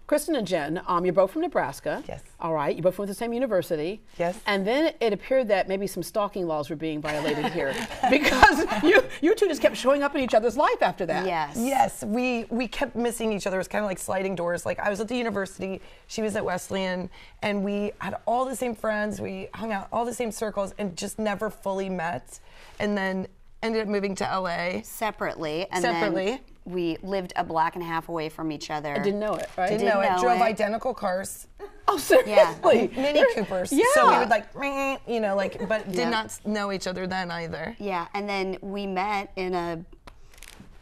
Kristin and Jen, you're both from Nebraska. Yes. All right. You both went to the same university. Yes. And then it appeared that maybe some stalking laws were being violated here because you two just kept showing up in each other's life after that. Yes. Yes, we kept missing each other. It was kind of like sliding doors. Like I was at the university, she was at Wesleyan, and we had all the same friends. We hung out all the same circles and just never fully met. And then ended up moving to LA. Separately. And Separately. Then we lived a block and a half away from each other. I didn't know it, right? Didn't know it. Drove identical cars. Oh, seriously? Mini Coopers. Yeah. So we would like, you know, like, but did Yeah. not know each other then either. Yeah, and then we met in a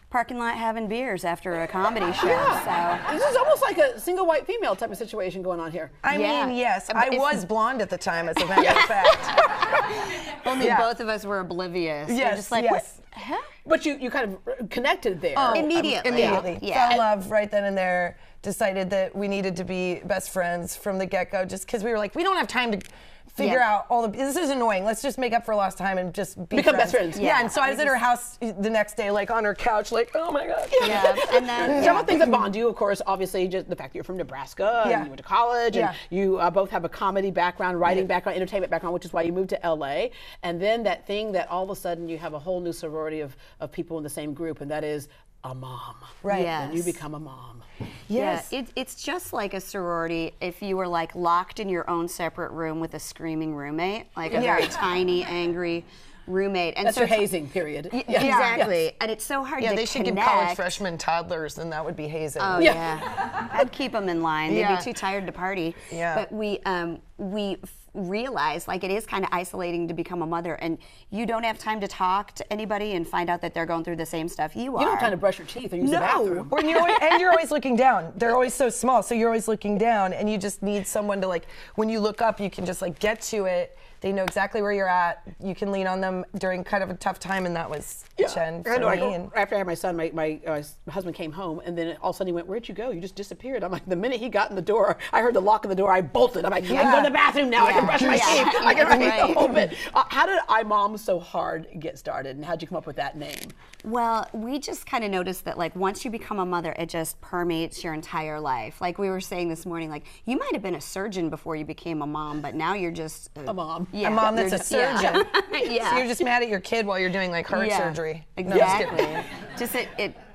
parking lot having beers after a comedy show. Yeah. This is almost like a single white female type of situation going on here. I Yeah. mean, yes, I was blonde at the time, as a matter of fact. Only both of us were oblivious. Yes, We're just like, yes. Huh? But you kind of connected there. Oh, Immediately. Immediately. Yeah. Fell in love right then and there. Decided that we needed to be best friends from the get-go, just because we were like, we don't have time to figure out all the. This is annoying. Let's just make up for lost time and just Become best friends. Yeah. And so I was at her house the next day, like on her couch, like, oh my god. Yeah, and then Several things that bond you, of course, obviously just the fact that you're from Nebraska and you went to college and you both have a comedy background, writing background, entertainment background, which is why you moved to LA. And then that thing that all of a sudden you have a whole new sorority of people in the same group, and that is a mom. Right. Yes. And you become a mom. Yes. Yeah, it's just like a sorority if you were like locked in your own separate room with a screaming roommate, like a very tiny, angry roommate. And That's so your hazing period. Exactly. Yes. And it's so hard Yeah, to they should give connect. college freshmen toddlers, and that would be hazing. Oh yeah, I'd keep them in line. They'd Yeah. be too tired to party. Yeah. But we realized like it is kind of isolating to become a mother, and you don't have time to talk to anybody and find out that they're going through the same stuff you are. You don't have time to brush your teeth or use the bathroom. Or you're always looking down. They're always so small, so you're always looking down, and you just need someone to, like, when you look up, you can just like get to it. They know exactly where you're at. You can lean on them during kind of a tough time, and that was Jen for me. And after I had my son, my husband came home, and then all of a sudden he went, "Where'd you go? You just disappeared." I'm like, the minute he got in the door, I heard the lock of the door. I bolted. I'm like, I can go to the bathroom now. I can brush my teeth. I can write the whole bit. How did I Mom So Hard get started, and how'd you come up with that name? Well, we just kind of noticed that like once you become a mother, it just permeates your entire life. Like we were saying this morning, like you might have been a surgeon before you became a mom, but now you're just A mom. Yeah, a mom that's a surgeon. Yeah. So you're just mad at your kid while you're doing like heart surgery. Exactly. Just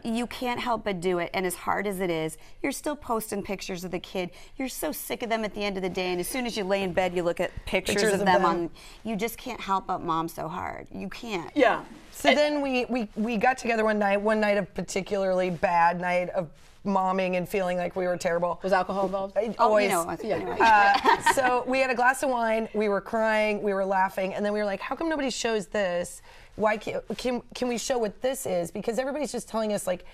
you can't help but do it, and as hard as it is, you're still posting pictures of the kid. You're so sick of them at the end of the day, and as soon as you lay in bed, you look at pictures of them on. You just can't help but Mom So Hard. You can't. Yeah. So then we got together one night, a particularly bad night of momming and feeling like we were terrible. Was alcohol involved? Always. Anyway. So we had a glass of wine, we were crying, we were laughing, and then we were like, how come nobody shows this? Why can we show what this is? Because everybody's just telling us like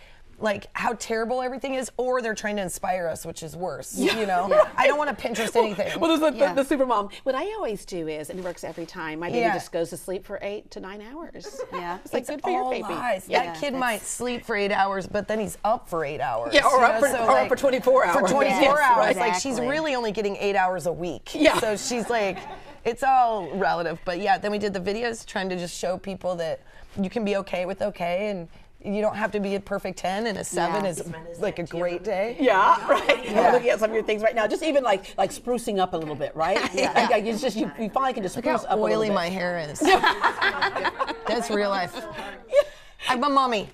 how terrible everything is, or they're trying to inspire us, which is worse. You know, I don't want to Pinterest anything. Well, there's the super mom. What I always do is, and it works every time. My baby just goes to sleep for 8 to 9 hours. Yeah, it's like good for your baby. Lies. That kid might sleep for 8 hours, but then he's up for 8 hours. Yeah, or up for 24 hours. For 24 Yes, hours, right. like she's really only getting 8 hours a week. Yeah. So she's like, it's all relative. But yeah, then we did the videos trying to just show people that you can be okay with okay, and you don't have to be a perfect 10, and a 7 is like a great day. Yeah, right. Yeah. I'm looking at some of your things right now. Just even like sprucing up a little bit, right? Yeah. Like it's just you finally can just Look spruce how up a little oily bit. my hair is. That's real life. I'm a mommy.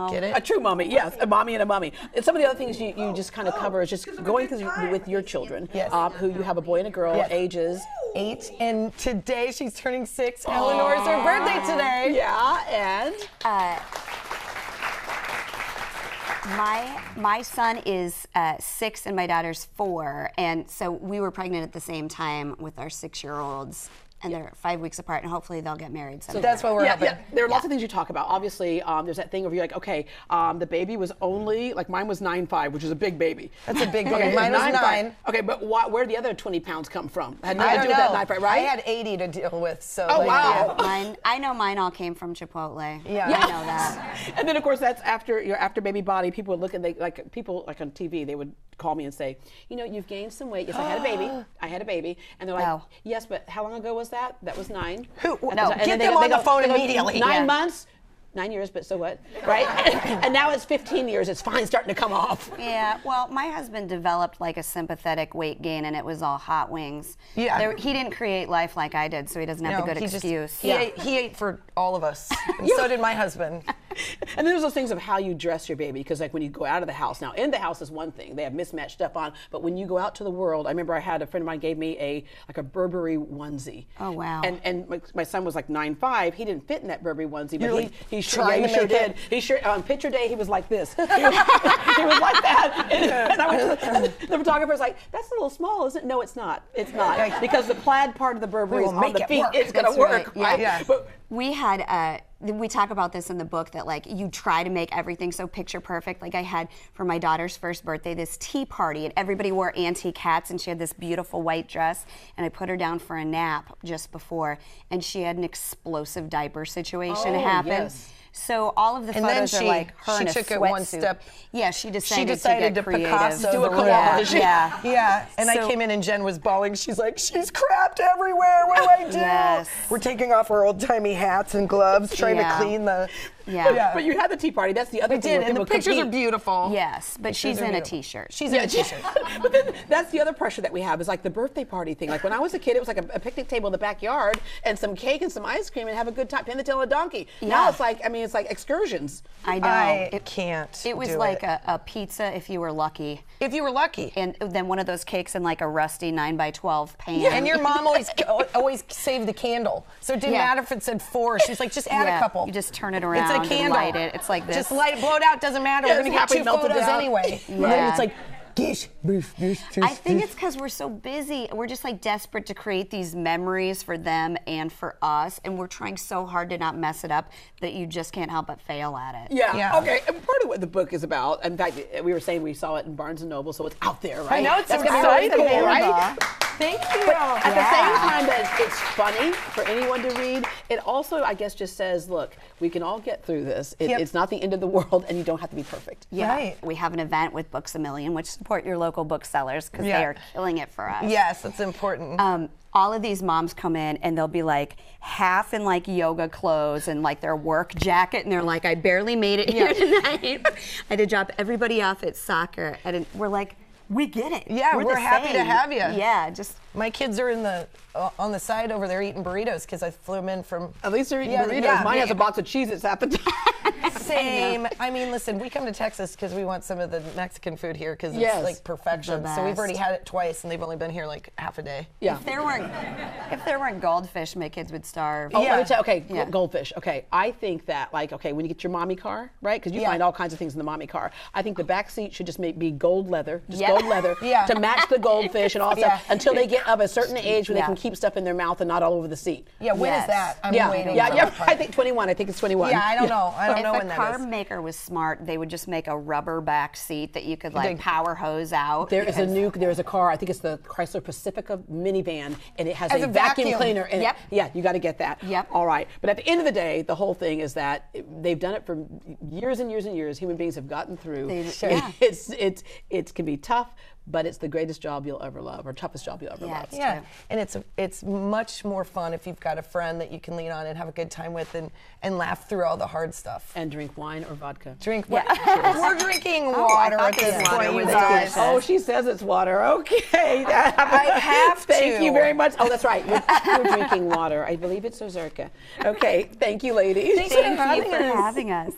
Get it? A true mommy, yes, a mommy and a mummy. And some of the other things you just kind of cover is just going through with your children, who you have a boy and a girl, ages 8, and today she's turning 6. Eleanor's her birthday today. Yeah, and my son is 6 and my daughter's 4, and so we were pregnant at the same time with our 6-year-olds. And they're 5 weeks apart, and hopefully they'll get married someday. So that's what we're hoping. Yeah. There are lots of things you talk about. Obviously, there's that thing where you're like, okay, the baby was only, like mine was 9'5", which is a big baby. That's a big baby. Okay, Mine was 9. Okay, but where did the other 20 pounds come from? Had I nothing to don't do with know. that 9'5", right? I had 80 to deal with, so. Oh, like, wow. Yeah, I know mine all came from Chipotle. Yeah. I know that. And then, of course, that's after your baby body. People would look and people on TV, they would call me and say, you've gained some weight. Yes, I had a baby. I had a baby. And they're like, No. Yes, but how long ago was that? That was 9. Who? And No, and get then them on the phone immediately. 9 Yeah. months? 9 years, but so what, right? And now it's 15 years. It's fine starting to come off. Yeah, well, my husband developed like a sympathetic weight gain, and it was all hot wings. Yeah. He didn't create life like I did, so he doesn't have the good excuse. He ate for all of us, and so did my husband. And then there's those things of how you dress your baby, because like when you go out of the house, now in the house is one thing, they have mismatched stuff on, but when you go out to the world, I remember I had a friend of mine gave me a Burberry onesie. Oh wow. And my son was like 9'5", he didn't fit in that Burberry onesie, but really he sure did. He sure, on picture day he was like this. He was like that. And I went to the photographer's like, that's a little small, isn't it? No, it's not. It's not. Because the plaid part of the Burberry is on the feet. It's gonna work. Right? Yeah. But we had we talk about this in the book, that like you try to make everything so picture perfect. Like I had for my daughter's first birthday this tea party, and everybody wore antique hats, and she had this beautiful white dress, and I put her down for a nap just before, and she had an explosive diaper situation happen. Yes. So all of the photos are like her in a took it sweatsuit. one step. Yeah, she decided to creative. Picasso do a collage. Yeah. And I came in and Jen was bawling. She's like, she's crapped everywhere. What do I do? Yes. We're taking off our old-timey hats and gloves, trying to clean the... Yeah. But you had the tea party. That's the other We thing. did, and the pictures are beautiful. Yes, but she's in a t-shirt. She's in a t-shirt. But then that's the other pressure that we have, is like the birthday party thing. Like when I was a kid, it was like a picnic table in the backyard and some cake and some ice cream and have a good time, pin the tail of a donkey. Yeah. Now it's like, I mean, it's like excursions. I know. I can't. It was like a pizza if you were lucky. If you were lucky. And then one of those cakes in like a rusty 9x12 pan. Yeah, and your mom always saved the candle. So it didn't matter if it said 4. She was like, just add a couple. You just turn it around It's a candle. and light it. It's like this. Just light it, blow it out, doesn't matter. We're going to get 2 photos anyway. Yeah. And then it's like, I think it's because we're so busy. We're just like desperate to create these memories for them and for us, and we're trying so hard to not mess it up that you just can't help but fail at it. Yeah. Okay. And part of what the book is about, in fact, we were saying we saw it in Barnes and Noble, so it's out there, right? I know, it's That's so gonna be really exciting. cool, right? Thank you. But at the same time that it's funny for anyone to read, it also, I guess, just says, look, we can all get through this. It's not the end of the world, and you don't have to be perfect. Yeah. Right. We have an event with Books A Million, which support your local booksellers because they are killing it for us. Yes, that's important. All of these moms come in and they'll be like half in like yoga clothes and like their work jacket, and they're like, I barely made it here tonight. I had to drop everybody off at soccer, and we're like, we get it. Yeah, we're happy to have you. Yeah, just my kids are in the on the side over there eating burritos because I flew them in from. At least they're eating burritos. Mine has a box of Cheez-Its at the time. Same. I mean, listen, we come to Texas because we want some of the Mexican food here because it's like perfection. So we've already had it twice, and they've only been here like half a day. Yeah. If there weren't goldfish, my kids would starve. Oh, let me tell you, goldfish. Okay, I think that, like, when you get your mommy car, right? Because you find all kinds of things in the mommy car. I think the back seat should just be gold leather, gold leather, to match the goldfish and all that stuff until they get of a certain age where they can keep stuff in their mouth and not all over the seat. Yeah, when is that? I'm waiting. Yeah, I think 21. I think it's 21. Yeah, I don't know. I don't know when that is. If a car maker was smart, they would just make a rubber back seat that you could like power hose out. There is a car, I think it's the Chrysler Pacifica minivan, and it has a vacuum cleaner in it. Yeah, you got to get that. Yep. All right. But at the end of the day, the whole thing is that they've done it for years and years and years. Human beings have gotten through. It can be tough, but it's the greatest job you'll ever love, or toughest job you'll ever love. Yeah, and it's much more fun if you've got a friend that you can lean on and have a good time with and laugh through all the hard stuff. And drink wine or vodka. Drink water. We're drinking water at this point, you guys. Oh, she says it's water. Okay. I have to. Thank you very much. Oh, that's right. We're drinking water. I believe it's Ozarka. Okay. Thank you, ladies. Thanks for having us. Having us.